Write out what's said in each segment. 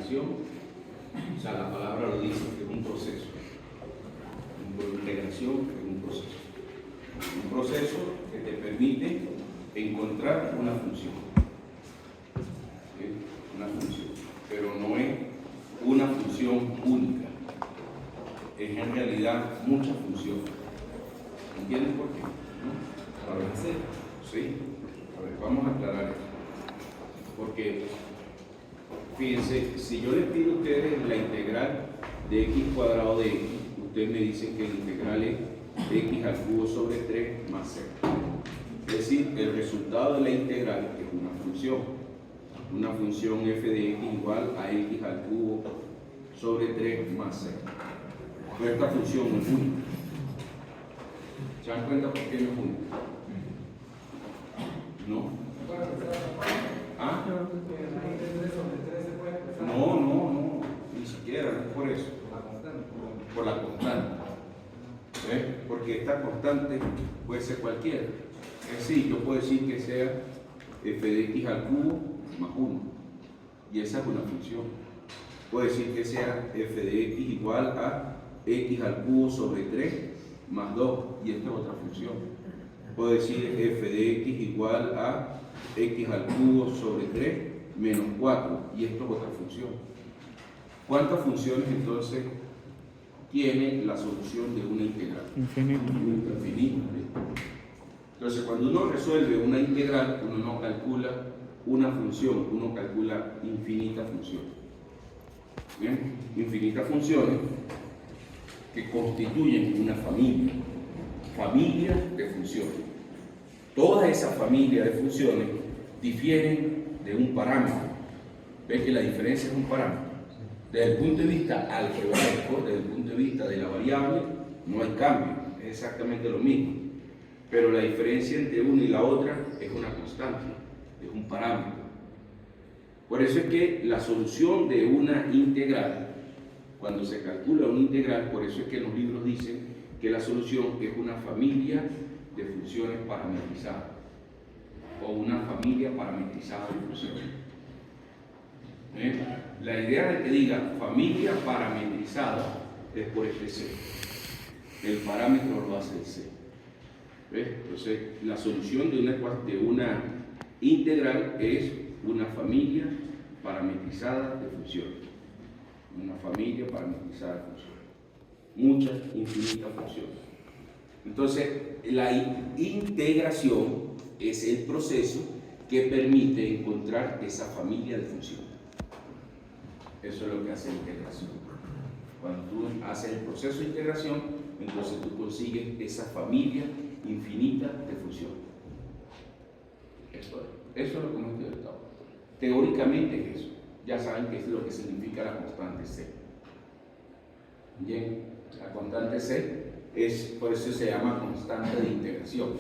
integración, o sea, la palabra lo dice, que es un proceso. Integración es un proceso. Un proceso que te permite encontrar una función. ¿Sí? Una función. Pero no es una función única. Es en realidad muchas funciones. ¿Entienden por qué? ¿No? A ver, sí. A ver, vamos a aclarar esto. Porque, fíjense, si yo les pido a ustedes la integral de x cuadrado de x, ustedes me dicen que la integral es x al cubo sobre 3 más 0. Es decir, el resultado de la integral es una función f de x igual a x al cubo sobre 3 más 0. Pero esta función no es única. ¿Se dan cuenta por qué no es única? ¿No? ¿Ah? No, ni siquiera, no es por eso. Por la constante. ¿Ves? Porque esta constante puede ser cualquiera. Es decir, yo puedo decir que sea f de x al cubo más 1. Y esa es una función. Puedo decir que sea f de x igual a x al cubo sobre 3 más 2. Y esta es otra función. Puedo decir f de x igual a x al cubo sobre 3 menos 4. Y esto es otra función. ¿Cuántas funciones entonces tiene la solución de una integral? Infinito. Infinita. Entonces, cuando uno resuelve una integral, uno no calcula una función, uno calcula infinitas funciones. ¿Bien? Infinitas funciones que constituyen una familia de funciones. Todas esas familias de funciones difieren de un parámetro. ¿Ves que la diferencia es un parámetro? Desde el punto de vista algebraico, desde el punto de vista de la variable, no hay cambio, es exactamente lo mismo. Pero la diferencia entre una y la otra es una constante, es un parámetro. Por eso es que la solución de una integral, cuando se calcula una integral, por eso es que los libros dicen que la solución es una familia de funciones parametrizadas, o una familia parametrizada de funciones. La idea de que diga familia parametrizada es por este C. El parámetro lo hace el C. ¿Ves? Entonces, la solución de una integral es una familia parametrizada de funciones. Una familia parametrizada de funciones. Muchas, infinitas funciones. Entonces, la integración es el proceso que permite encontrar esa familia de funciones. Eso es lo que hace la integración. Cuando tú haces el proceso de integración, entonces tú consigues esa familia infinita de funciones. Eso es lo que hemos estudiado. Teóricamente es eso. Ya saben qué es lo que significa la constante C. Bien, la constante C es, por eso se llama constante de integración,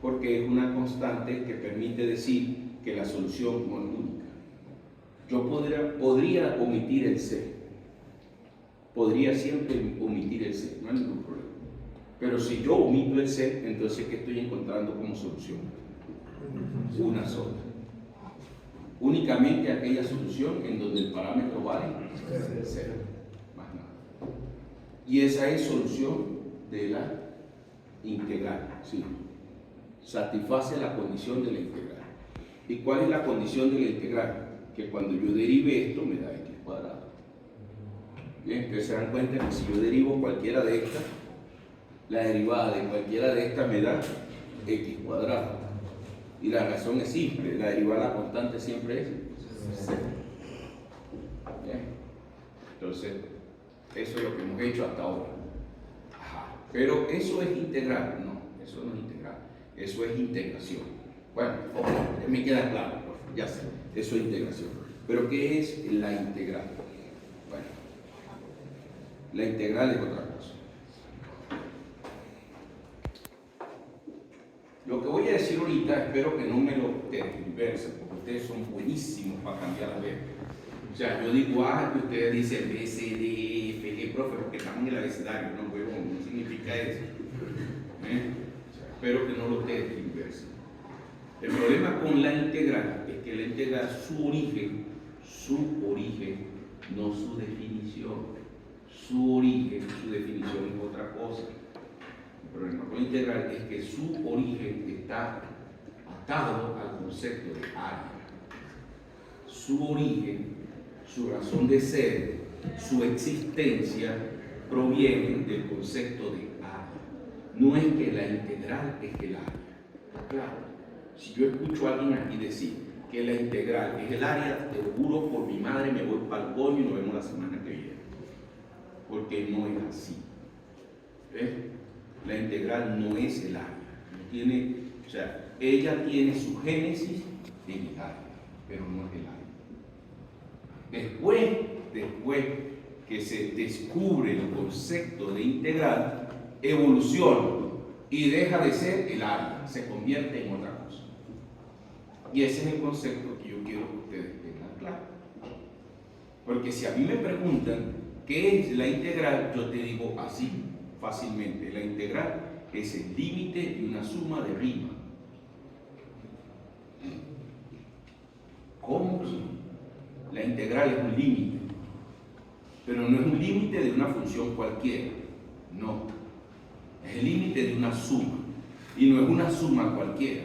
porque es una constante que permite decir que la solución no es única. Yo podría omitir el C. Podría siempre omitir el C, no hay ningún problema. Pero si yo omito el C, entonces ¿qué estoy encontrando como solución? Una sola. Únicamente aquella solución en donde el parámetro vale 0. Más nada. Y esa es solución de la integral. ¿Sí? Satisface la condición de la integral. ¿Y cuál es la condición de la integral? Que cuando yo derive esto me da x cuadrado. Bien, ustedes se dan cuenta que si yo derivo cualquiera de estas, la derivada de cualquiera de estas me da x cuadrado. Y la razón es simple, la derivada de la constante siempre es 0. Bien. Entonces, eso es lo que hemos hecho hasta ahora. Ajá. Pero eso es integral, no, eso no es integral, eso es integración. Bueno, me queda claro, ya sé, eso es integración. Pero ¿qué es la integral? Bueno, la integral es otra cosa. Lo que voy a decir ahorita, espero que no me lo tergiversen, porque ustedes son buenísimos para cambiar la letra. O sea, yo digo A, que ustedes dicen B, C, D, E, F, G, profe, porque estamos en el abecedario, no, huevón, no significa eso. O sea, espero que no lo tergiversen. El problema con la integral es que la integral, su origen no su definición. Su origen, su definición es otra cosa. El problema con la integral es que su origen está atado al concepto de área. Su origen, su razón de ser, su existencia provienen del concepto de área. No es que la integral es el área. Claro, si yo escucho a alguien aquí decir que la integral es el área, te juro por mi madre, me voy para el coño y nos vemos la semana que viene. Porque no es así. ¿Ves? La integral no es el área. No tiene, o sea, ella tiene su génesis en el área, pero no es el área. Después que se descubre el concepto de integral, evoluciona y deja de ser el área, se convierte en otra cosa. Y ese es el concepto que yo quiero que ustedes tengan claro. Porque si a mí me preguntan ¿qué es la integral? Yo te digo así, fácilmente. La integral es el límite de una suma de rima. ¿Cómo? La integral es un límite. Pero no es un límite de una función cualquiera. No. Es el límite de una suma. Y no es una suma cualquiera.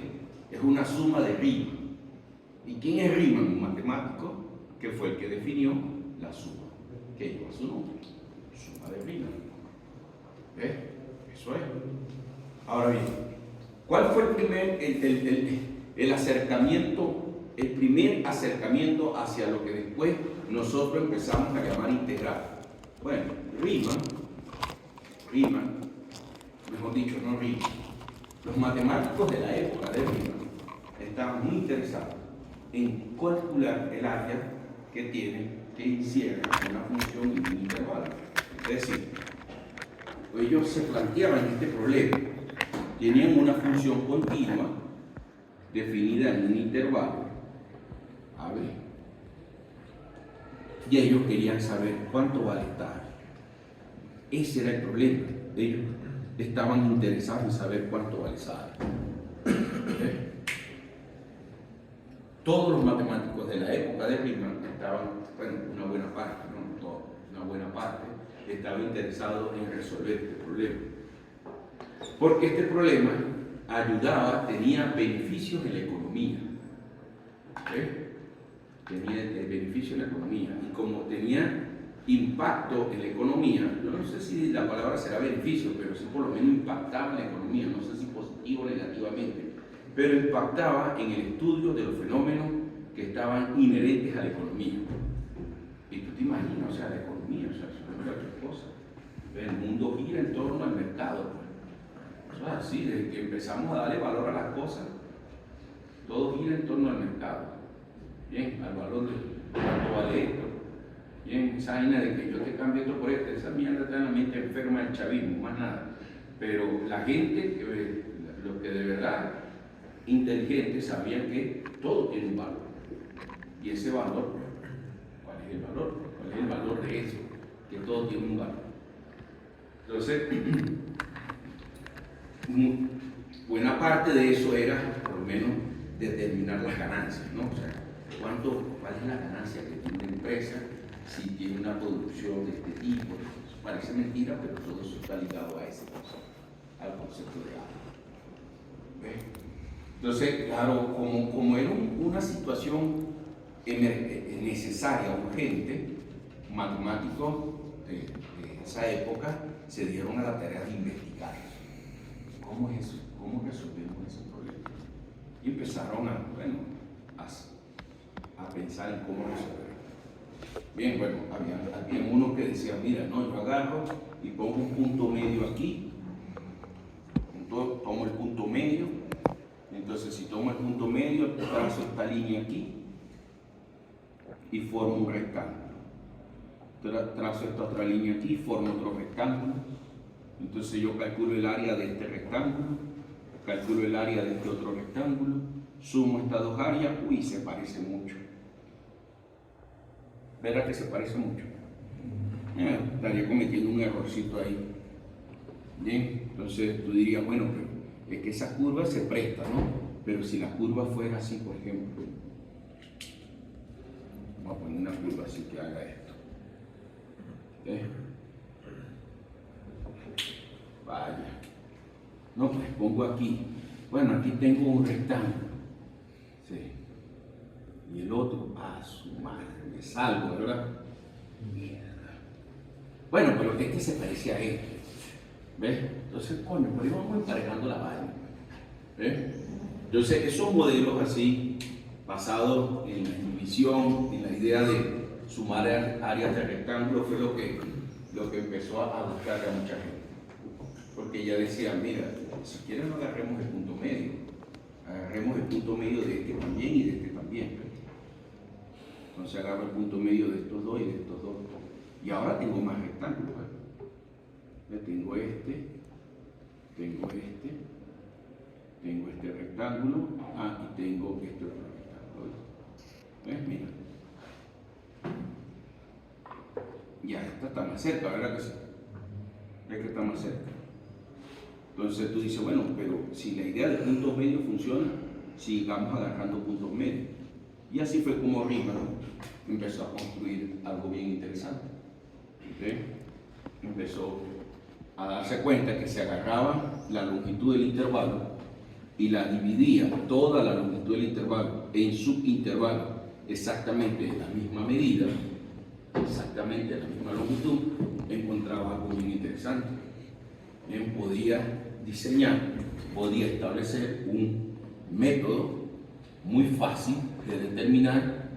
Es una suma de rima. ¿Y quién es Riemann? Un matemático que fue el que definió la suma. Que lleva su nombre, suma de Riemann. ¿Ves? Eso es. Ahora bien, ¿cuál fue el acercamiento, el primer acercamiento hacia lo que después nosotros empezamos a llamar integral? Bueno, Riemann, mejor dicho, no Riemann. Los matemáticos de la época de Riemann estaban muy interesados en calcular el área que tiene que encierra una función y un intervalo. Es decir, ellos se planteaban este problema. Tenían una función continua definida en un intervalo. A ver. Y ellos querían saber cuánto vale esta área. Ese era el problema. Ellos estaban interesados en saber cuánto vale esa área. Todos los matemáticos de la época de Riemann estaban, bueno, una buena parte, no todos, una buena parte, estaba interesado en resolver este problema. Porque este problema ayudaba, tenía beneficios en la economía. Tenía beneficios en la economía. Y como tenía impacto en la economía, yo no sé si la palabra será beneficio, pero sí por lo menos impactaba en la economía, no sé si positivo o negativamente, pero impactaba en el estudio de los fenómenos que estaban inherentes a la economía. Y tú te imaginas, o sea, la economía, o sea, eso no es otra cosa. El mundo gira en torno al mercado. Pues. Eso es así, desde que empezamos a darle valor a las cosas, todo gira en torno al mercado. Bien, al valor de cuánto vale esto. Bien, esa vaina de que yo te cambio esto por esto, esa mierda está en la mente enferma del chavismo, más nada. Pero la gente, lo que de verdad inteligentes, sabían que todo tiene un valor. Y ese valor, ¿cuál es el valor? ¿Cuál es el valor de eso? Que todo tiene un valor. Entonces, buena parte de eso era, por lo menos, determinar las ganancias, ¿no? O sea, ¿cuál es la ganancia que tiene una empresa si tiene una producción de este tipo? Parece mentira, pero todo eso está ligado a ese concepto, al concepto de algo. ¿Ves? Entonces, claro, como era una situación necesaria, urgente, matemáticos de esa época se dieron a la tarea de investigar eso. ¿Cómo es eso? ¿Cómo resolvemos ese problema? Y empezaron a pensar en cómo resolverlo. Bien, bueno, había unos que decían, mira, no, yo agarro y pongo un punto medio aquí, entonces tomo el punto medio. Entonces, si tomo el punto medio, trazo esta línea aquí y formo un rectángulo. Trazo esta otra línea aquí y formo otro rectángulo. Entonces, yo calculo el área de este rectángulo, calculo el área de este otro rectángulo, sumo estas dos áreas, uy, se parece mucho. ¿Verdad que se parece mucho? Estaría cometiendo un errorcito ahí. Bien, entonces tú dirías, bueno, pero es que esa curva se presta, ¿no? Pero si la curva fuera así, por ejemplo, vamos a poner una curva así que haga esto. ¿Ves? Vaya. No, pues pongo aquí. Bueno, aquí tengo un rectángulo. Sí. Y el otro, su madre, me salgo, ¿verdad? Mierda. Bueno, pero este se parecía a este. ¿Ves? Entonces, coño, por ahí vamos emparejando la vaina. ¿Ves? Entonces, esos modelos así, basados en la intuición, en la idea de sumar áreas de rectángulo, fue lo que empezó a buscar a mucha gente. Porque ella decía, mira, si quieren no agarremos el punto medio, agarremos el punto medio de este también y de este también. Entonces agarro el punto medio de estos dos y de estos dos. Y ahora tengo más rectángulos. Tengo este, tengo este rectángulo, y tengo este otro rectángulo. ¿Ves? Mira. Ya, esta está más cerca, ¿verdad que sí? ¿Ves que está más cerca? Entonces tú dices, bueno, pero si la idea de puntos medios funciona, sigamos agarrando puntos medios. Y así fue como Riemann empezó a construir algo bien interesante. ¿Okay? Empezó a darse cuenta que se agarraba la longitud del intervalo y la dividía toda la longitud del intervalo en subintervalos exactamente de la misma medida, exactamente de la misma longitud, encontraba algo bien interesante. Bien, podía diseñar, podía establecer un método muy fácil de determinar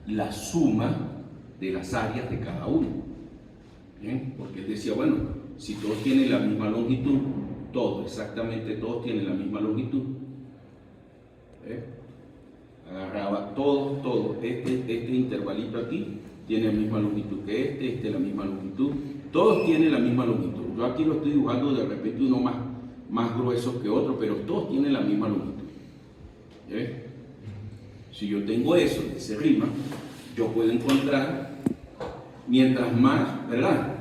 la suma de las áreas de cada uno. Bien, porque él decía, bueno, si todos tienen la misma longitud, exactamente todos tienen la misma longitud, agarraba todo, este intervalito aquí tiene la misma longitud que este la misma longitud, todos tienen la misma longitud. Yo aquí lo estoy dibujando de repente uno más grueso que otro, pero todos tienen la misma longitud. Si yo tengo eso, ese Riemann, yo puedo encontrar, mientras más, ¿verdad?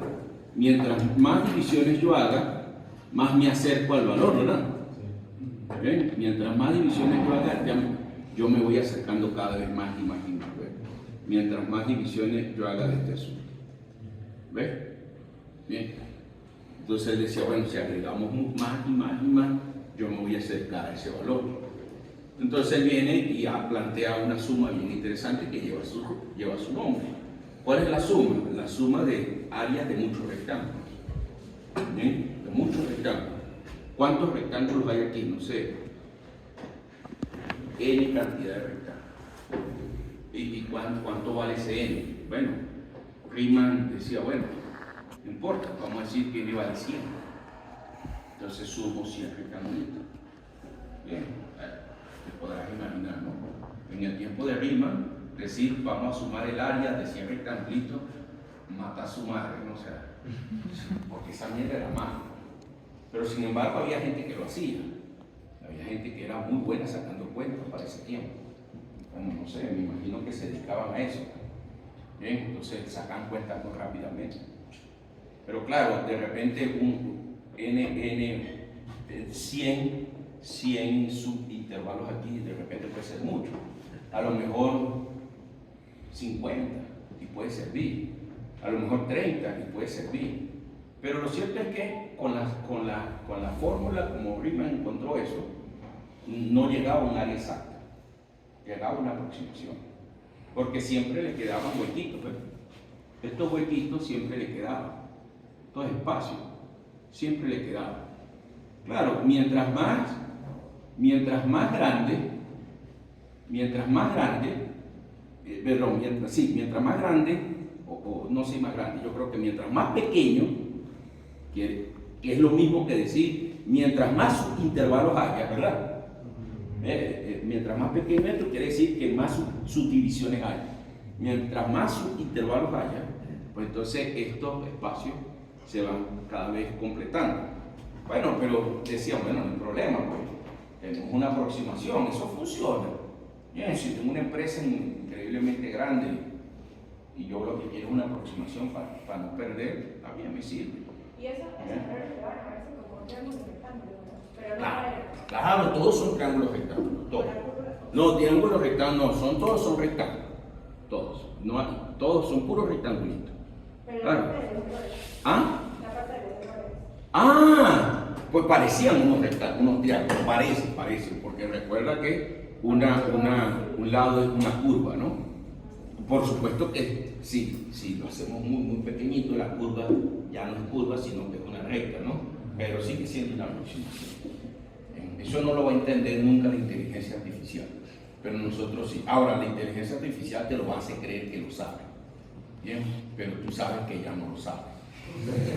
Mientras más divisiones yo haga, más me acerco al valor, ¿verdad? Mientras más divisiones yo haga, yo me voy acercando cada vez más y más y más. ¿Ves? Mientras más divisiones yo haga de este asunto. ¿Ves? Bien. Entonces él decía, bueno, si agregamos más y más y más, yo me voy a acercar a ese valor. Entonces él viene y plantea una suma bien interesante que lleva su nombre. ¿Cuál es la suma? La suma de áreas de muchos rectángulos. ¿Bien? De muchos rectángulos. ¿Cuántos rectángulos hay aquí? No sé. N cantidad de rectángulos. ¿Y cuánto vale ese N? Bueno, Riemann decía, bueno, no importa, vamos a decir que N vale 100. Entonces sumo 100 rectángulos. Bien, te podrás imaginar, ¿no? En el tiempo de Riemann, decir vamos a sumar el área de 100 rectangulitos, mata a su madre, ¿no? O sea, porque esa mierda era mala. Pero sin embargo había gente que lo hacía. Había gente que era muy buena sacando cuentas para ese tiempo. Bueno, no sé, me imagino que se dedicaban a eso. Bien, entonces sacan cuentas muy rápidamente. Pero claro, de repente un N 100 subintervalos aquí, de repente puede ser mucho. A lo mejor 50 y puede servir. A lo mejor 30 y puede servir. Pero lo cierto es que con la fórmula, como Riemann encontró eso, no llegaba a un área exacta, llegaba a una aproximación, porque siempre le quedaban huequitos. Estos huequitos siempre le quedaban, estos espacios siempre le quedaban. Claro, mientras más grande, mientras más grande, o no sé más grande, yo creo que mientras más pequeño, que es lo mismo que decir, mientras más intervalos haya, ¿verdad? Mientras más pequeño esto quiere decir que más subdivisiones hay. Mientras más subintervalos haya, pues entonces estos espacios se van cada vez completando. Bueno, pero decían, bueno, no hay problema, pues tenemos una aproximación, eso funciona. Bien, si tengo una empresa increíblemente grande y yo lo que quiero es una aproximación para no perder, también me sirve. Y eso errores le van a aparecer como triángulos rectángulos, ¿no? Pero no claro, todos son triángulos rectángulos, todos. No, triángulos rectángulos, todos son rectángulos, todos. No, todos son puros rectangulitos. Pero la Claro. parte de los errores. ¿Ah? La parte de los errores. Ah, pues parecían unos triángulos, parecen, porque recuerda que un lado es una curva, ¿no? Por supuesto que sí, si lo hacemos muy pequeñito, la curva ya no es curva, sino que es una recta, ¿no? Pero sigue siendo una aproximación. Eso no lo va a entender nunca la inteligencia artificial, pero nosotros sí. Ahora, la inteligencia artificial te lo hace creer que lo sabe, ¿bien? Pero tú sabes que ella no lo sabe.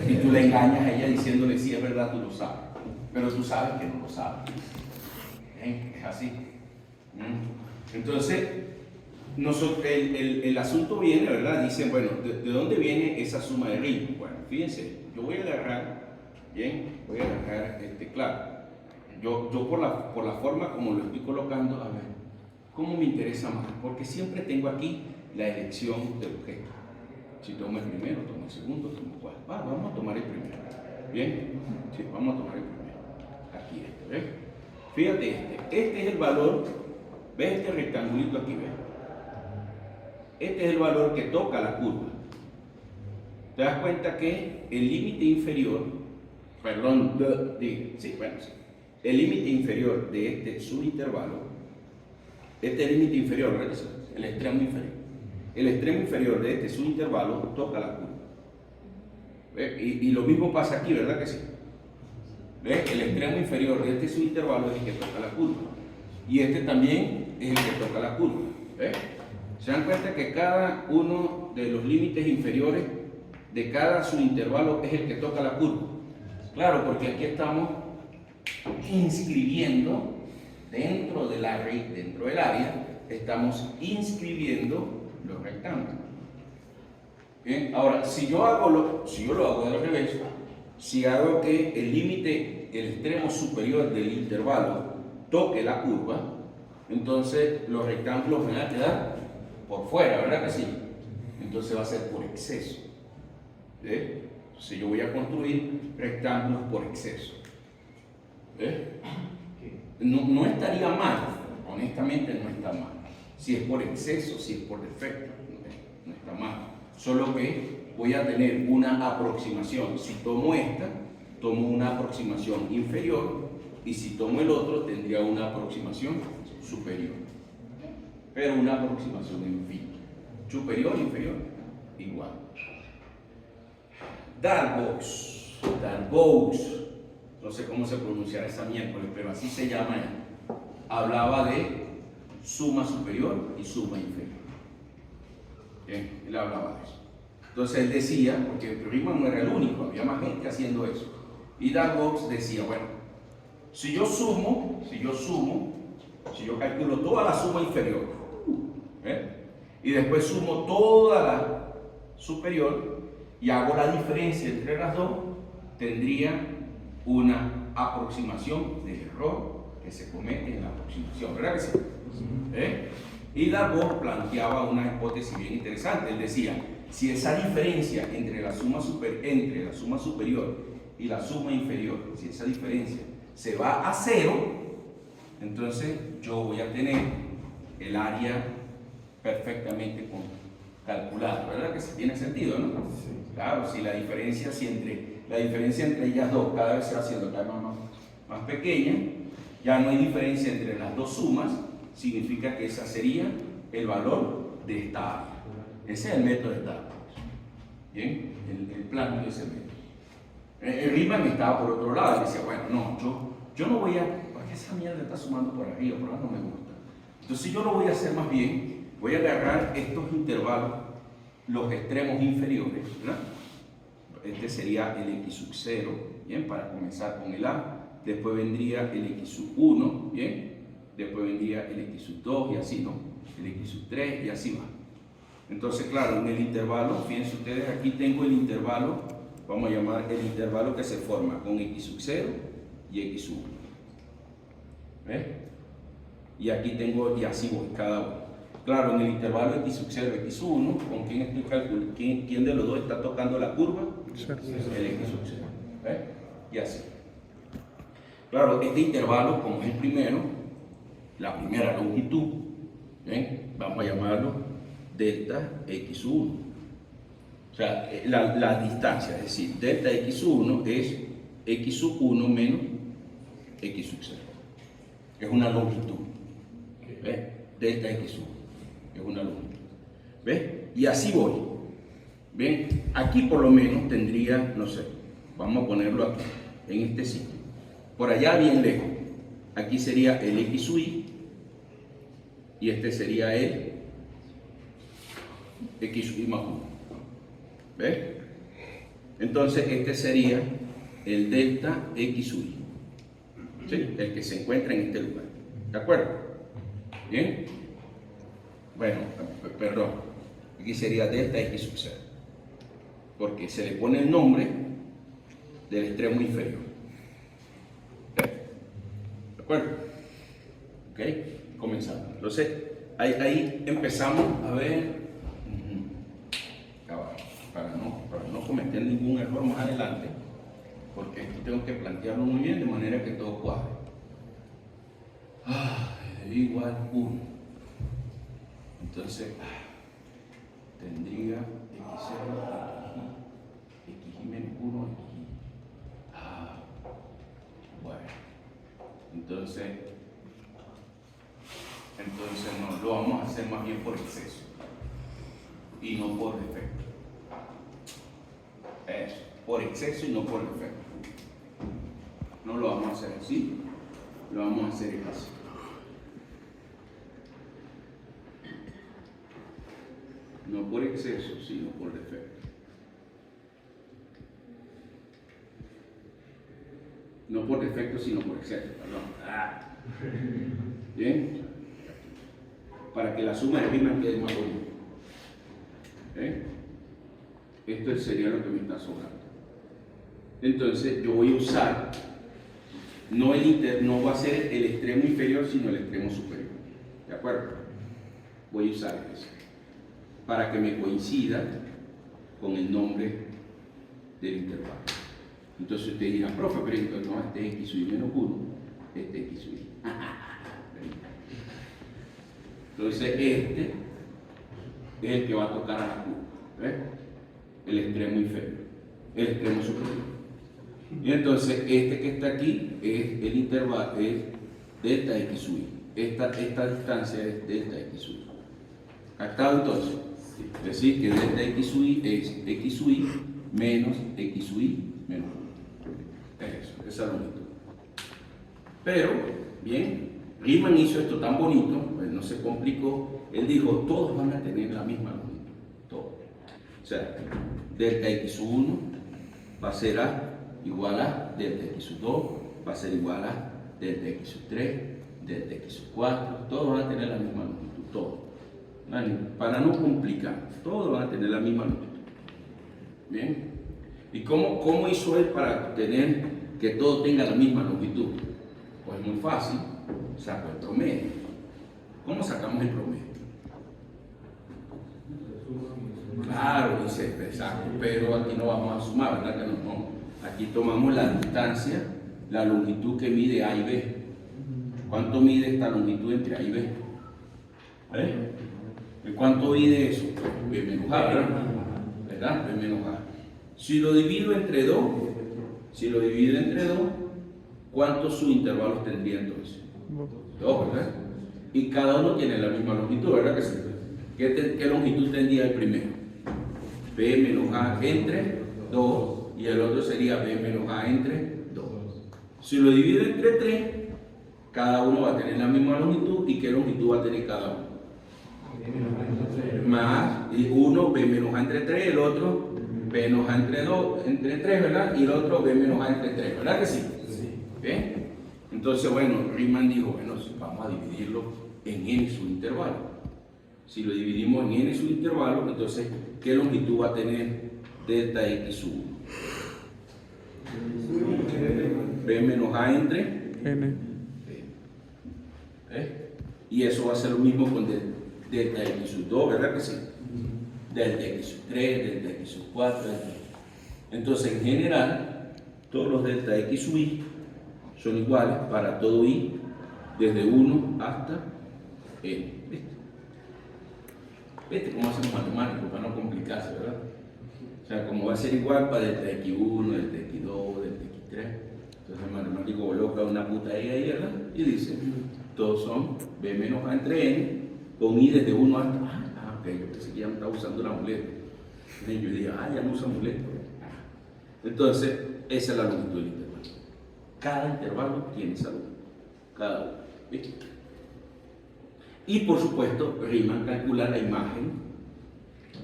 Y tú le engañas a ella diciéndole, sí, es verdad, tú lo sabes, pero tú sabes que no lo sabes. ¿Bien? Es así. Entonces, el asunto viene, ¿verdad? Dicen, bueno, ¿de dónde viene esa suma de Riemann? Bueno, fíjense, yo voy a agarrar, ¿bien? Voy a agarrar, claro, yo por la forma como lo estoy colocando, a ver, ¿cómo me interesa más? Porque siempre tengo aquí la elección del objeto. Si tomo el primero, tomo el segundo, tomo cuál. Vamos a tomar el primero. ¿Bien? Sí, vamos a tomar el primero. Aquí ¿ves? Fíjate este es el valor, ¿ves este rectangulito aquí? ¿Ves? Este es el valor que toca la curva. Te das cuenta que el límite inferior, el límite inferior de este subintervalo, este límite inferior, ¿verdad? El extremo inferior. El extremo inferior de este subintervalo toca la curva. ¿Ves? Y lo mismo pasa aquí, ¿verdad que sí? ¿Ves? El extremo inferior de este subintervalo es el que toca la curva. Y este también es el que toca la curva. ¿Ves? Se dan cuenta que cada uno de los límites inferiores de cada subintervalo es el que toca la curva. Claro, porque aquí estamos inscribiendo dentro del área, estamos inscribiendo los rectángulos. Bien, ahora, si yo lo hago al revés, si hago que el límite, el extremo superior del intervalo toque la curva, entonces los rectángulos van a quedar por fuera, ¿verdad que sí? Entonces va a ser por exceso. ¿Ves? Entonces yo voy a construir rectángulos por exceso. ¿Ves? No estaría mal, honestamente no está mal. Si es por exceso, si es por defecto, no está mal. Solo que voy a tener una aproximación. Si tomo esta, tomo una aproximación inferior, y si tomo el otro, tendría una aproximación superior. Pero una aproximación en fin. Superior, inferior, igual. Darboux, no sé cómo se pronunciará esa miércoles, pero así se llama él. Hablaba de suma superior y suma inferior. Bien, él hablaba de eso. Entonces él decía, porque Riemann no era el único, había más gente haciendo eso. Y Darboux decía, bueno, si yo calculo toda la suma inferior, y después sumo toda la superior y hago la diferencia entre las dos, tendría una aproximación del error que se comete en la aproximación, ¿verdad que sí? Y Darboux planteaba una hipótesis bien interesante. Él decía, si esa diferencia entre la suma superior y la suma inferior, si esa diferencia se va a cero, entonces yo voy a tener el área perfectamente calculada, ¿verdad que sí tiene sentido, no? Sí. Claro, si la diferencia entre ellas dos cada vez se va haciendo cada vez más pequeña, ya no hay diferencia entre las dos sumas, significa que ese sería el valor de esta área. Ese es el método de Darboux. Bien, el plan de ese método. El Riemann estaba por otro lado y decía, bueno, no, yo no voy a, porque esa mierda está sumando por arriba, por ahí no me gusta. Entonces yo lo voy a hacer más bien, voy a agarrar estos intervalos, los extremos inferiores, ¿verdad? Este sería el x sub 0, ¿bien? Para comenzar con el A, después vendría el x sub 1, ¿bien? Después vendría el x sub 2 y así, ¿no? El x sub 3 y así va. Entonces, claro, en el intervalo, fíjense ustedes, aquí tengo el intervalo, vamos a llamar el intervalo que se forma con x sub 0 y x sub 1. ¿Ves? Y aquí tengo, y así voy, cada uno. Claro, en el intervalo x sub 0 y x sub 1, ¿con quién estoy calculando? ¿Quién de los dos está tocando la curva? El x sub 0. ¿Ves? Y así. Claro, este intervalo, como es el primero, la primera longitud, ¿ven? Vamos a llamarlo delta x sub 1. sea, la distancia, es decir, delta x1 es x sub 1 menos x sub 0. Es una longitud. ¿Ves? Delta x1 es una longitud. ¿Ves? Y así voy. ¿Ven? Aquí por lo menos tendría, no sé, vamos a ponerlo aquí, en este sitio. Por allá bien lejos. Aquí sería el x sub y este sería el x sub i más 1. ¿Ves? Entonces este sería el delta x sub i. ¿Sí? El que se encuentra en este lugar. ¿De acuerdo? ¿Bien? Bueno, perdón. Aquí sería delta x sub 0. Porque se le pone el nombre del extremo inferior. ¿De acuerdo? ¿Ok? Comenzamos. Entonces, ahí empezamos a ver, para no cometer ningún error más adelante, porque esto tengo que plantearlo muy bien de manera que todo cuadre. De igual 1. Entonces, tendría x0, xy menos 1, xy. Bueno. Entonces no, lo vamos a hacer más bien por exceso y no por defecto. Eso, por exceso y no por defecto. No lo vamos a hacer así, lo vamos a hacer así. No por exceso, sino por defecto. No por defecto, sino por exceso, perdón. ¿Bien? Para que la suma de Riemann quede más bonita. Esto sería lo que me está sobrando. Entonces yo voy a usar, no va a ser el extremo inferior, sino el extremo superior. ¿De acuerdo? Voy a usar eso para que me coincida con el nombre del intervalo. Entonces usted dirá, profe, pero entonces no, este es x sub i menos 1, este es x sub i. Entonces este es el que va a tocar a la curva. ¿Ves? El extremo inferior, el extremo superior. Y entonces este que está aquí es el intervalo, es delta x sub i. Esta distancia es delta x sub i. ¿Captado entonces? Es decir, que delta x sub i es x sub i menos x sub i menos 1. Eso, esa longitud. Pero, bien, Riemann hizo esto tan bonito, pues no se complicó. Él dijo, todos van a tener la misma longitud. Todos. O sea, delta x sub 1 va a ser igual a delta x sub 2, va a ser igual a delta x sub 3, delta x sub 4. Todos van a tener la misma longitud. Todos. Para no complicar, todos van a tener la misma longitud. Bien. ¿Y cómo hizo él para tener que todo tenga la misma longitud? Pues muy fácil, saco el promedio. ¿Cómo sacamos el promedio? Claro, dice, exacto, pero aquí no vamos a sumar, ¿verdad que no? Aquí tomamos la distancia, la longitud que mide A y B. ¿Cuánto mide esta longitud entre A y B? ¿Cuánto mide eso? B menos A, ¿verdad? B menos A. Si lo divido entre 2, ¿cuántos subintervalos tendría entonces? 2, ¿verdad? Y cada uno tiene la misma longitud, ¿verdad que sí? ¿Qué longitud tendría el primero? B menos A entre 2 y el otro sería B menos A entre 2. Si lo divido entre 3, cada uno va a tener la misma longitud. ¿Y qué longitud va a tener cada uno? Más, y uno B menos A entre 3, el otro B menos A entre 3, ¿verdad? Y el otro B menos A entre 3, ¿verdad que sí? ¿Bien? Entonces, bueno, Riemann dijo, bueno, vamos a dividirlo en n subintervalos. Si lo dividimos en n subintervalos, entonces, ¿qué longitud va a tener delta x sub 1? B menos A entre n. Y eso va a ser lo mismo con delta x sub 2, ¿verdad que sí? Delta x sub 3, delta x sub 4, Entonces, en general, todos los delta x sub i son iguales para todo i desde 1 hasta n. ¿Viste cómo hacemos matemáticos para no complicarse, verdad? O sea, como va a ser igual para delta x1, delta x2, delta x3. Entonces el matemático coloca una puta ahí, ¿verdad? Y dice, todos son b menos a entre n, con i desde 1 hasta... ok, yo pensé que ya no estaba usando la muleta. Y yo dije, ya no usa muleta. Entonces, esa es la longitud del intervalo. Cada intervalo tiene esa longitud. Cada uno. ¿Viste? Y por supuesto, Riemann calcula la imagen,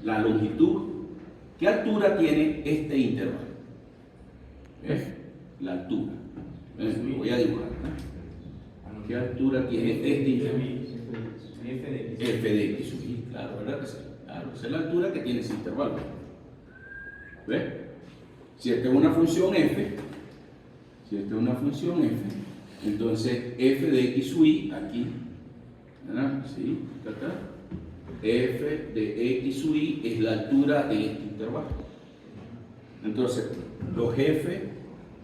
la longitud. ¿Qué altura tiene este intervalo? La altura. Lo voy a dibujar. ¿Qué altura tiene este intervalo? F de x sub i, claro, ¿verdad que sí? Claro, esa es la altura que tiene ese intervalo. ¿Ves? Si esta es una función f, entonces f de x sub i aquí, ¿verdad? Sí, acá. F de x sub i es la altura de este intervalo. Entonces, los f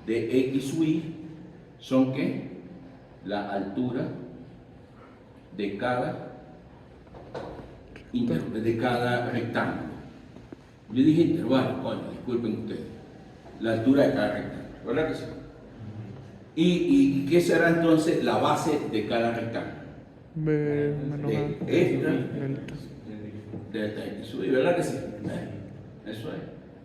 de x sub i son ¿qué? La altura de cada rectángulo. Yo dije intervalo, coño, disculpen ustedes. La altura de cada rectángulo, ¿verdad que sí? ¿Y qué será entonces la base de cada rectángulo? B menos A. Esta Delta. delta x sub i, ¿verdad que sí? Eso es.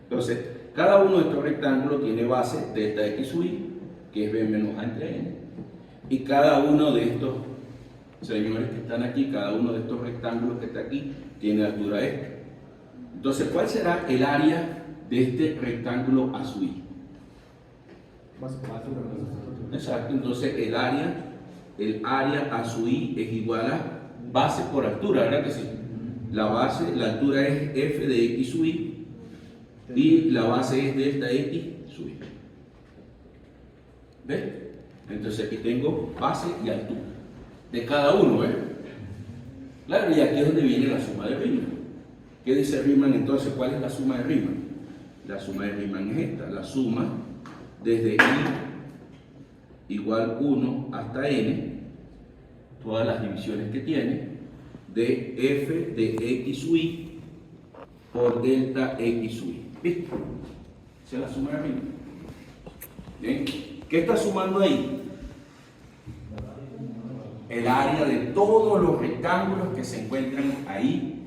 Entonces, cada uno de estos rectángulos tiene base delta x sub i, que es b menos a entre n. Y cada uno de estos señores que están aquí, cada uno de estos rectángulos que está aquí, tiene altura esta. Entonces, ¿cuál será el área de este rectángulo a sub i? Exacto, entonces el área a sub i es igual a base por altura, ¿verdad que sí? La altura es f de x sub i y la base es delta x sub i. ¿Ves? Entonces aquí tengo base y altura de cada uno, ¿ves? Claro, y aquí es donde viene la suma de Riemann. ¿Qué dice Riemann entonces? ¿Cuál es la suma de Riemann? La suma de Riemann es esta, la suma desde i igual 1 hasta n, todas las divisiones que tiene, de f de x sub i por delta x sub i. ¿Viste? Esa es la suma de Riemann. ¿Bien? ¿Qué está sumando ahí? El área de todos los rectángulos que se encuentran ahí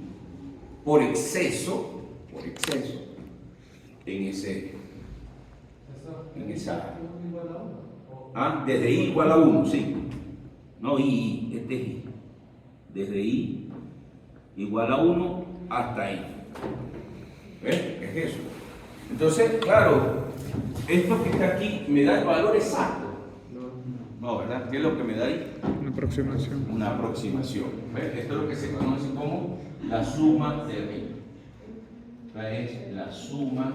por exceso en esa área. Desde i igual a 1, sí. No, este es i. Desde i igual a 1 hasta i. ¿Ves? Es eso. Entonces, claro, esto que está aquí me da el valor exacto. No, ¿verdad? ¿Qué es lo que me da ahí? Una aproximación. Una aproximación. ¿Ves? Esto es lo que se conoce como la suma de Riemann. Esta es la suma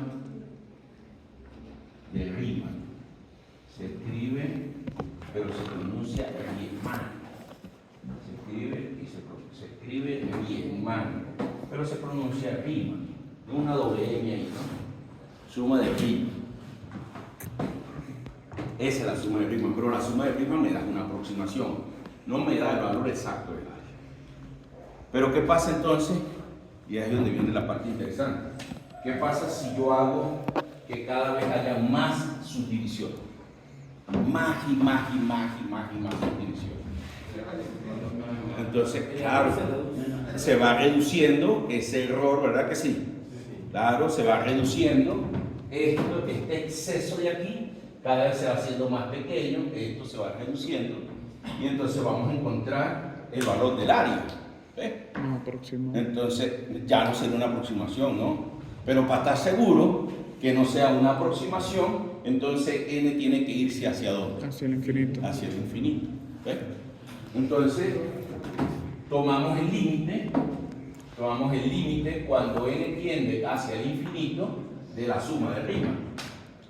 de Riemann. Se escribe, pero se pronuncia Riemann. Se escribe Riemann, pero se pronuncia Riemann. No una doble M ahí, ¿no? Suma de Riemann. Esa es la suma de Riemann, pero la suma de Riemann me da una aproximación, no me da el valor exacto del área. Pero ¿qué pasa entonces? Y ahí es donde viene la parte interesante. ¿Qué pasa si yo hago que cada vez haya más subdivisiones? Más subdivisiones. Entonces, claro, se va reduciendo ese error, ¿verdad que sí? Claro, se va reduciendo este exceso de aquí, cada vez se va haciendo más pequeño, esto se va reduciendo, y entonces vamos a encontrar el valor del área. ¿Ves? Una aproximación. Entonces, ya no será una aproximación, ¿no? Pero para estar seguro que no sea una aproximación, entonces n tiene que irse hacia dónde? Hacia el infinito. Hacia el infinito. ¿Ves? Entonces, tomamos el límite cuando n tiende hacia el infinito de la suma de Riemann,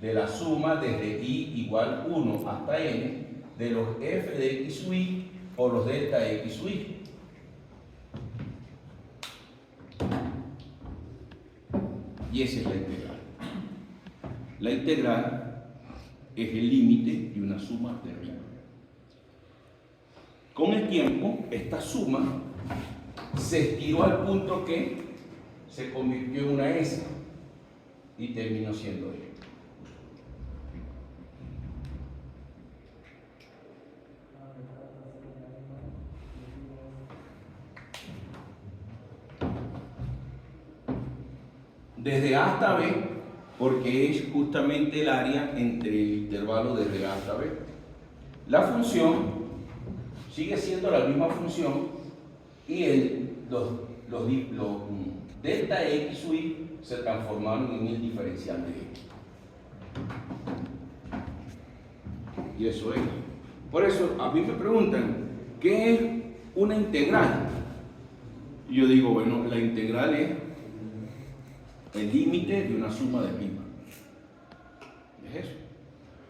de la suma desde i igual 1 hasta n de los f de x sub i por los delta x sub i. Y esa es la integral. La integral es el límite de una suma de Riemann. Con el tiempo, esta suma se estiró al punto que se convirtió en una S. y termino siendo E. Desde A hasta B, porque es justamente el área entre el intervalo desde A hasta B. La función sigue siendo la misma función y los delta X sub Y se transformaron en el diferencial de X. Y eso es. Por eso a mí me preguntan, ¿qué es una integral? Y yo digo, bueno, la integral es el límite de una suma de prima. ¿Es eso?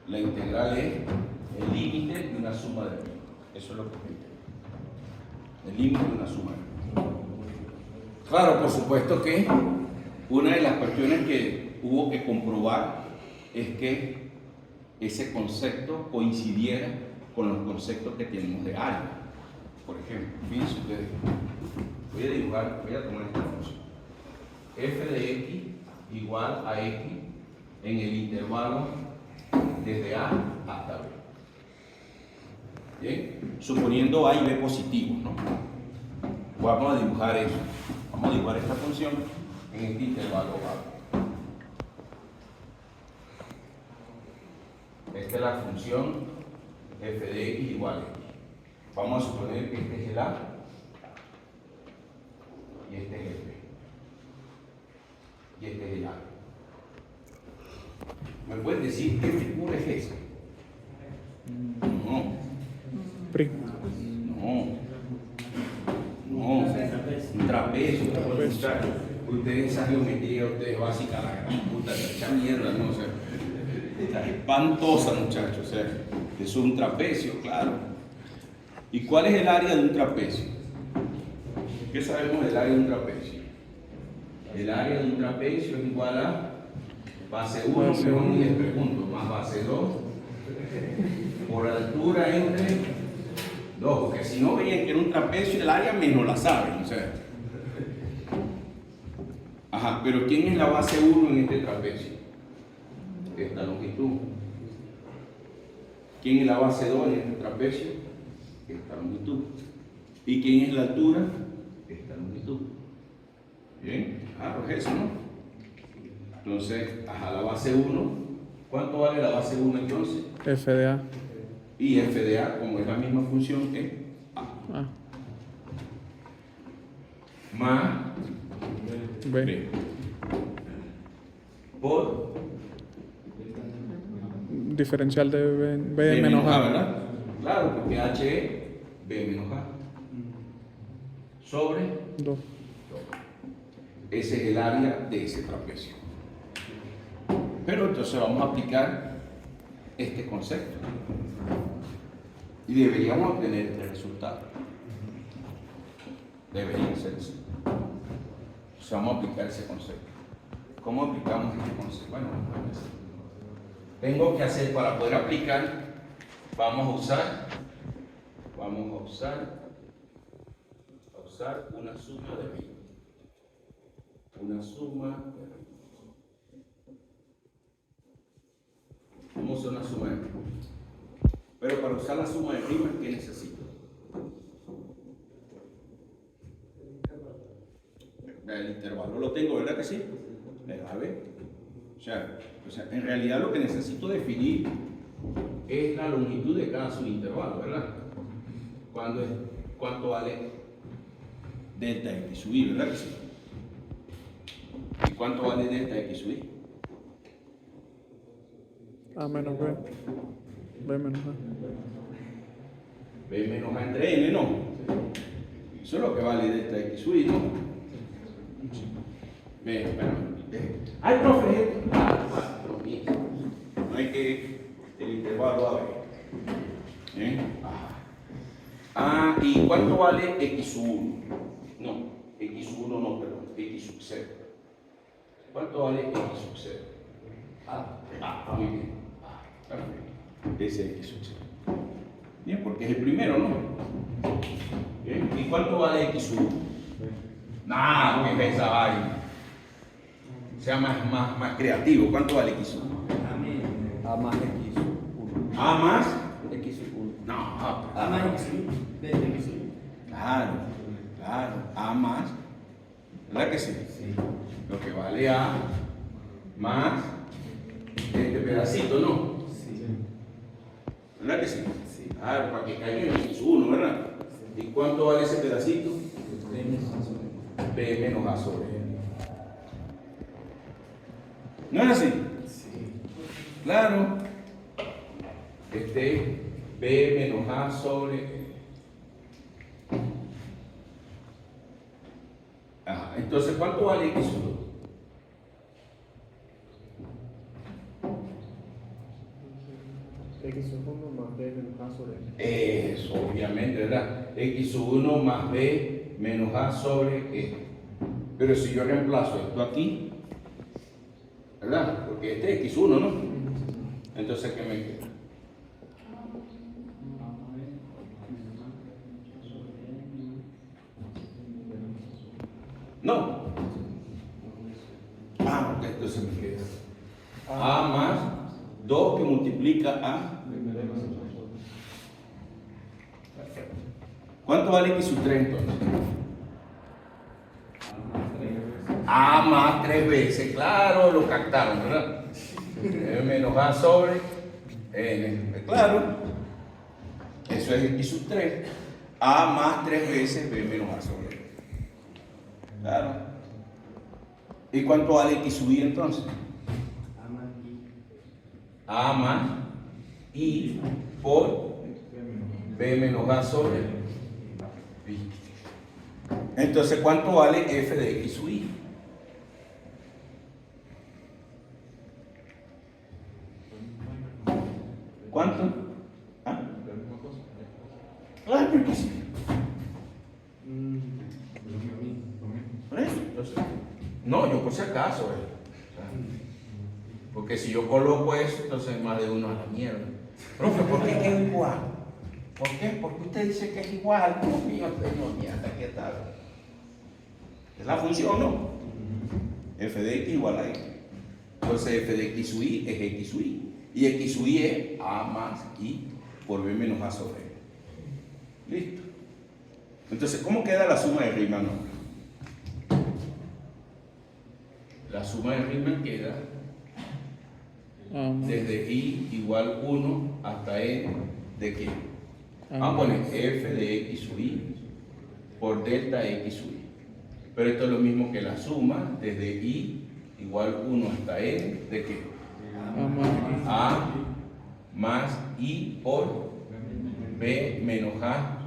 La integral es el límite de una suma de prima. Eso es lo que es el límite de una suma de prima. Claro, por supuesto que una de las cuestiones que hubo que comprobar es que ese concepto coincidiera con los conceptos que tenemos de área. Por ejemplo, fíjense ustedes, voy a tomar esta función. F de X igual a X en el intervalo desde A hasta B. ¿Bien? Suponiendo A y B positivos, ¿no? Vamos a dibujar eso. Vamos a dibujar esta función en este intervalo A. Esta es la función f de x igual a x. Vamos a suponer que este es el A y este es el B. Y este es el A. ¿Me puedes decir qué figura es esa? No. Primo. No. Un trapecio. Ustedes esa geometría, ustedes básica, la gran puta, esa mierda, ¿no? O sea, está espantosa, muchachos. O sea, es un trapecio, claro. ¿Y cuál es el área de un trapecio? ¿Qué sabemos del área de un trapecio? El área de un trapecio es igual a base 1, y les pregunto, más base 2, por altura entre 2, porque si no veían que era un trapecio, el área menos la saben, o sea. Ajá, pero ¿quién es la base 1 en este trapecio? Esta longitud. ¿Quién es la base 2 en este trapecio? Esta longitud. ¿Y quién es la altura? Esta longitud. Bien, claro, es eso, ¿no? Entonces, la base 1, ¿cuánto vale la base 1 entonces? F de A. Y f de A, como es la misma función, es A. Más B. Por Diferencial de B menos A. ¿Verdad? Claro, porque H es B menos A. Sobre 2. ese es el área de ese trapecio. Pero entonces vamos a aplicar este concepto. Y deberíamos obtener este resultado. Debería ser así. Entonces vamos a aplicar ese concepto. ¿Cómo aplicamos este concepto? Bueno, tengo que hacer, para poder aplicar, vamos a usar una suma de ritmo. Una suma de ritmo. Vamos a usar una suma de ritmo. Pero para usar la suma de ritmo, ¿qué necesito? El intervalo lo tengo, ¿verdad que sí? A ver. O sea, en realidad lo que necesito definir es la longitud de cada subintervalo, ¿verdad? ¿Cuánto vale delta x sub y, ¿verdad que sí? ¿Y cuánto vale delta x sub y? A menos B. B menos A. B menos A entre n, ¿no? Eso es lo que vale delta x sub y, ¿no? Bien, espérame. ¡Ay, profe! No hay que el intervalo a ver. ¿Eh? ¿Y cuánto vale x sub 1? No, x sub 1 no, perdón, x sub 0. ¿Cuánto vale x sub 0? Muy bien. Perfecto. Ese es x sub 0. Bien, porque es el primero, ¿no? Bien. ¿Y cuánto vale x sub 1? Nada, pues esa vaina. sea más creativo. ¿Cuánto vale X1? A más X1. A más. X1. No, A más X1. B de X1. claro. A más. ¿Verdad que sí? Sí. Lo que vale A más este pedacito, ¿no? Sí. ¿Verdad que sí? Sí. Claro, para que caiga en X1, ¿verdad? ¿Y cuánto vale ese pedacito? B menos A sobre B menos A sobre N. ¿No es así? Sí. Claro. B menos A sobre N. Ajá, entonces, ¿cuánto vale X1? X1 más B menos A sobre N. Eso, obviamente, ¿verdad? X1 más B menos A sobre E. Pero si yo reemplazo esto aquí, ¿verdad? Porque este es X1, ¿no? Entonces, ¿qué me queda? No. Ok, entonces me queda A más 2 que multiplica A. Perfecto. ¿Cuánto vale X3 entonces? A más 3 veces, claro, lo captaron, ¿verdad? Menos A sobre N, claro. Eso es X3. A más 3 veces B menos A sobre N. Claro. ¿Y cuánto vale X sub I entonces? A más I por B menos A sobre I. Entonces, ¿cuánto vale F de X sub I? ¿Cuánto? ¿Ah? Claro, porque sí. ¿Por eso? Entonces, no, yo por si acaso. Porque si yo coloco eso, entonces más de uno a la mierda. Profe, ¿por qué queda igual? ¿Por qué? Porque usted dice que es igual. Como que yo tengo mierda, ¿qué tal? Es la función, ¿no? F de X igual a X. Entonces F de X sub I es X sub I. Y X sub I es A más I por B menos A sobre N. Listo. Entonces, ¿cómo queda la suma de Riemann? La suma de Riemann queda desde I igual 1 hasta N de qué? Vamos a poner F de X sub I por delta X sub I. Pero esto es lo mismo que la suma desde I igual 1 hasta N de qué? A más I por B menos A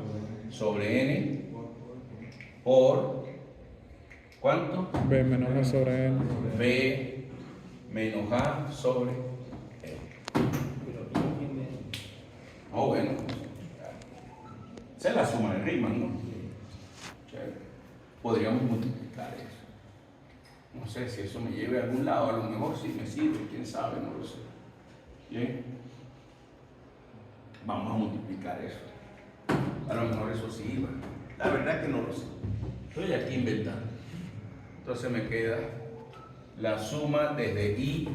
sobre N por ¿cuánto? B menos A sobre N. B menos A sobre N. Oh, bueno. Esa es la suma de Riemann, ¿no? Podríamos multiplicar eso. No sé si eso me lleve a algún lado, a lo mejor sí me sirve, quién sabe, no lo sé. Bien. Vamos a multiplicar eso. A lo mejor eso sirva. La verdad es que no lo sé. Estoy aquí inventando. Entonces me queda la suma desde I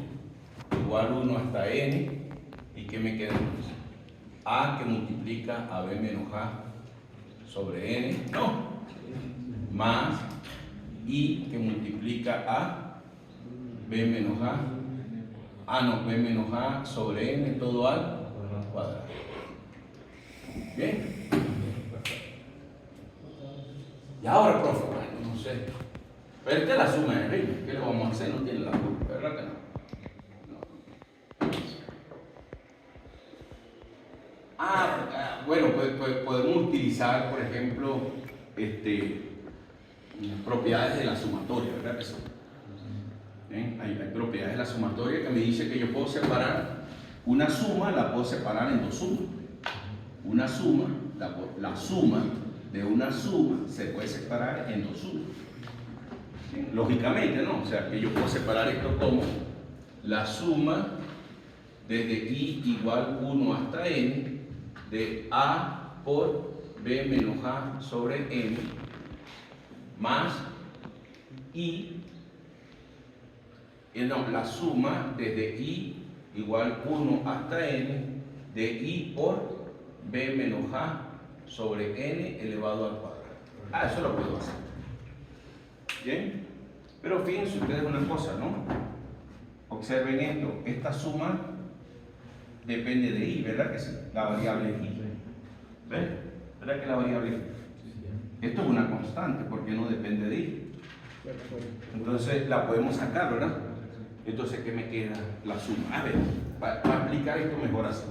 igual 1 hasta N. ¿Y qué me queda entonces? A que multiplica a B menos A sobre N. No. Más I que multiplica a B menos A. No, B menos A sobre N todo al cuadrado. Bien. Y ahora, profe, bueno, no sé. Pero esta es la suma de Riemann. ¿Qué le vamos a hacer? No tiene la culpa, ¿verdad que no? Bueno, pues podemos utilizar, por ejemplo, propiedades de la sumatoria, ¿verdad que sí? Hay propiedades de la sumatoria que me dice que yo puedo separar una suma, la puedo separar en dos sumas. Una suma, la suma de una suma se puede separar en dos sumas. ¿Sí? Lógicamente, ¿no? O sea, que yo puedo separar esto como la suma desde I igual 1 hasta N de A por B menos A sobre N más I No, la suma desde i igual 1 hasta n de i por b menos a sobre n elevado al cuadrado. Eso lo puedo hacer. ¿Bien? Pero fíjense ustedes una cosa, ¿no? Observen esto. Esta suma depende de i, ¿verdad que sí? La variable es i. ¿Ven? ¿Verdad que la variable es i? Esto es una constante porque no depende de i. Entonces la podemos sacar, ¿verdad? Entonces, ¿qué me queda? La suma. A ver, para explicar esto mejor así.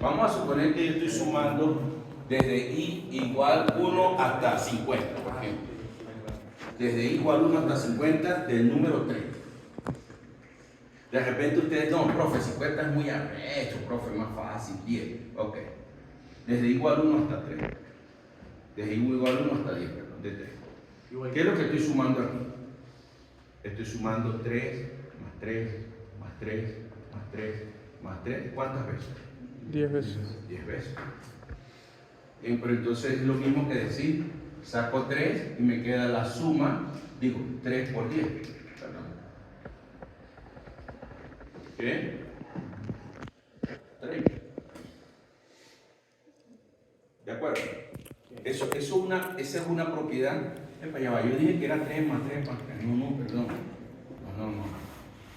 Vamos a suponer que yo estoy sumando desde i igual 1 hasta 50, por ejemplo. Desde i igual 1 hasta 50 del número 3. De repente ustedes, no, profe, 50 es muy arrecho, profe, más fácil, 10. Ok. Desde i igual 1 hasta 3. Desde i igual 1 hasta 10, perdón, de 3. ¿Qué es lo que estoy sumando aquí? Estoy sumando 3 más 3 más 3 más 3 más 3. ¿Cuántas veces? 10 veces. 10 veces. Pero entonces es lo mismo que decir, saco 3 y me queda la suma, digo, 3 por 10. Perdón. ¿Qué? 30. ¿De acuerdo? Esa es una propiedad. Epa, ya va, yo dije que era 3 más 3 más 3. No, perdón. No.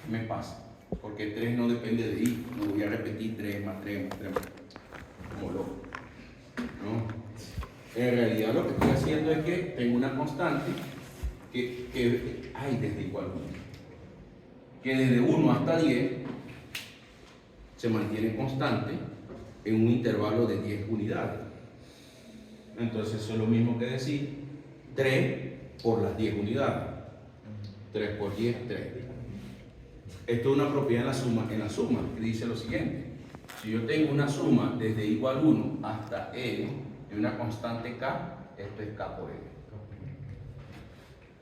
¿Qué me pasa? Porque 3 no depende de i. No voy a repetir 3 más 3 más 3 más 3. Como loco. ¿No? En realidad lo que estoy haciendo es que tengo una constante que hay desde igual 1. Que desde 1 hasta 10 se mantiene constante en un intervalo de 10 unidades. Entonces eso es lo mismo que decir 3 por las 10 unidades. 3 por 10, 3. Esto es una propiedad en la suma, que dice lo siguiente. Si yo tengo una suma desde igual 1 hasta n de una constante k, esto es k por n.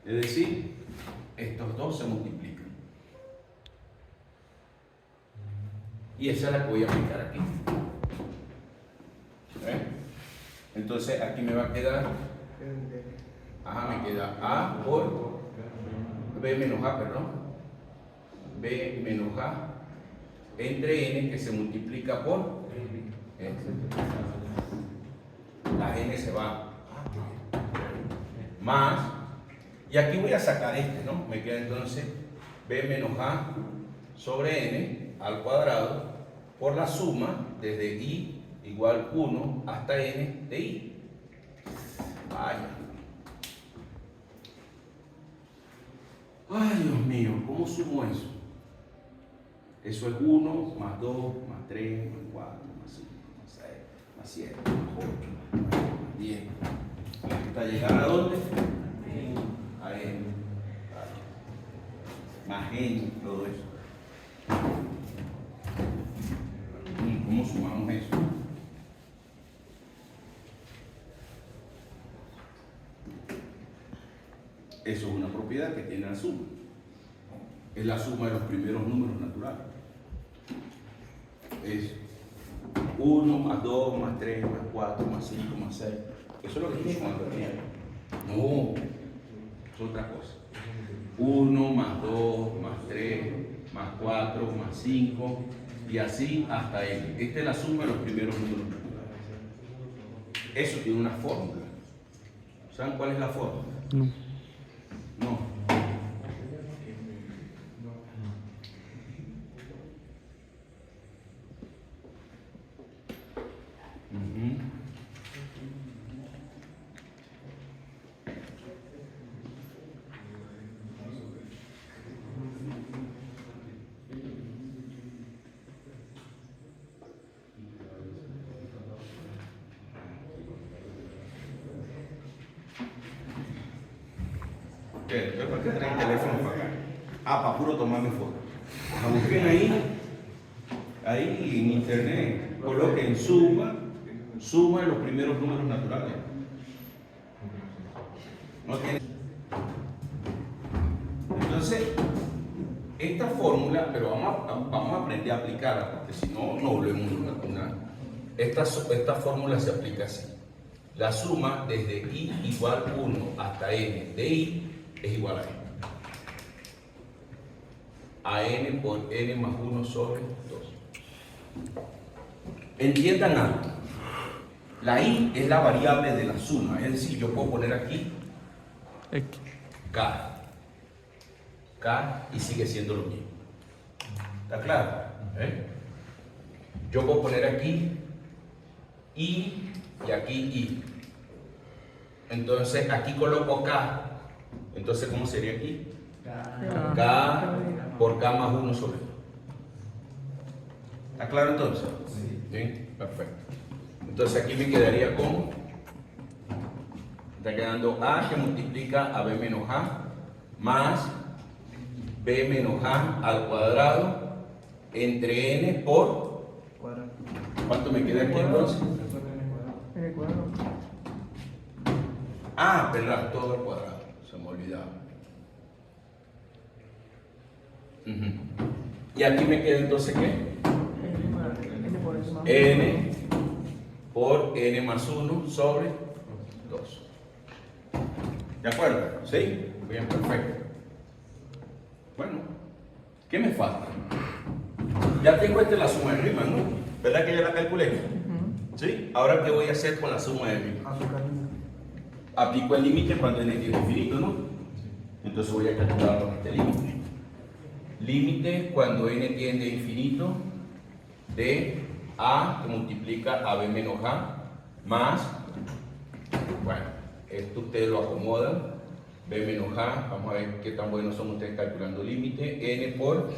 Es decir, estos dos se multiplican. Y esa es la que voy a aplicar aquí. ¿Ven? Entonces aquí me va a quedar, me queda a por b menos a, perdón. B menos a entre n que se multiplica por n. La n se va más, y aquí voy a sacar este, ¿no? Me queda entonces b menos a sobre n al cuadrado por la suma desde i igual 1 hasta n de i. Vaya. Ay, Dios mío, ¿cómo sumo eso? Eso es 1 más 2 más 3 más 4 más 5 más 6 más 7 más 8 más 9 más 10. ¿Hasta llegar a dónde? A n. Más n, todo eso. ¿Cómo sumamos eso? Eso es una propiedad que tiene la suma. Es la suma de los primeros números naturales. Es 1 más 2 más 3 más 4 más 5 más 6. Eso es lo que estoy sumando aquí. No, es otra cosa. 1 más 2 más 3 más 4 más 5 y así hasta n. Esta es la suma de los primeros números naturales. Eso tiene una fórmula. ¿Saben cuál es la fórmula? No. No. ¿Por qué traen teléfono para acá? Para puro tomarme fotos. Busquen ahí en internet, coloquen suma de los primeros números naturales. No tiene. Entonces, esta fórmula, pero vamos a aprender a aplicarla, porque si no, no volvemos una. Esta fórmula se aplica así. La suma desde i igual 1 hasta n de i es igual a n. a n por n más 1 sobre 2. Entiendan algo. La i es la variable de la suma, es decir, yo puedo poner aquí X. K y sigue siendo lo mismo. ¿Está claro? Yo puedo poner aquí I y aquí I. Entonces aquí coloco K. Entonces, ¿cómo sería aquí? K por K más 1 sobre 2. ¿Está claro entonces? Sí. Perfecto. Entonces aquí me quedaría con, está quedando A que multiplica a B menos A más B menos A al cuadrado entre N por, ¿cuánto me queda aquí entonces? Ah, verdad, todo al cuadrado, se me olvidaba. Y aquí me queda entonces ¿qué? N por N más 1 sobre 2. ¿De acuerdo? ¿Sí? Bien, perfecto. Bueno, ¿qué me falta? Ya tengo la suma de rimas, ¿no? ¿Verdad que ya la calculé? ¿Sí? Ahora, ¿qué voy a hacer con la suma de rimas? Aplico el límite cuando n tiende a infinito, ¿no? Entonces voy a calcular con este límite. Límite cuando n tiende a infinito de A que multiplica a B menos A más, bueno, esto ustedes lo acomodan, B menos A, vamos a ver qué tan buenos son ustedes calculando límite, N por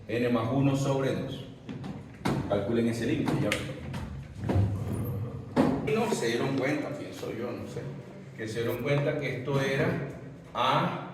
N más 1 sobre 2. Calculen ese límite, ya ven. Y no se dieron cuenta, pienso yo, no sé, que se dieron cuenta que esto era A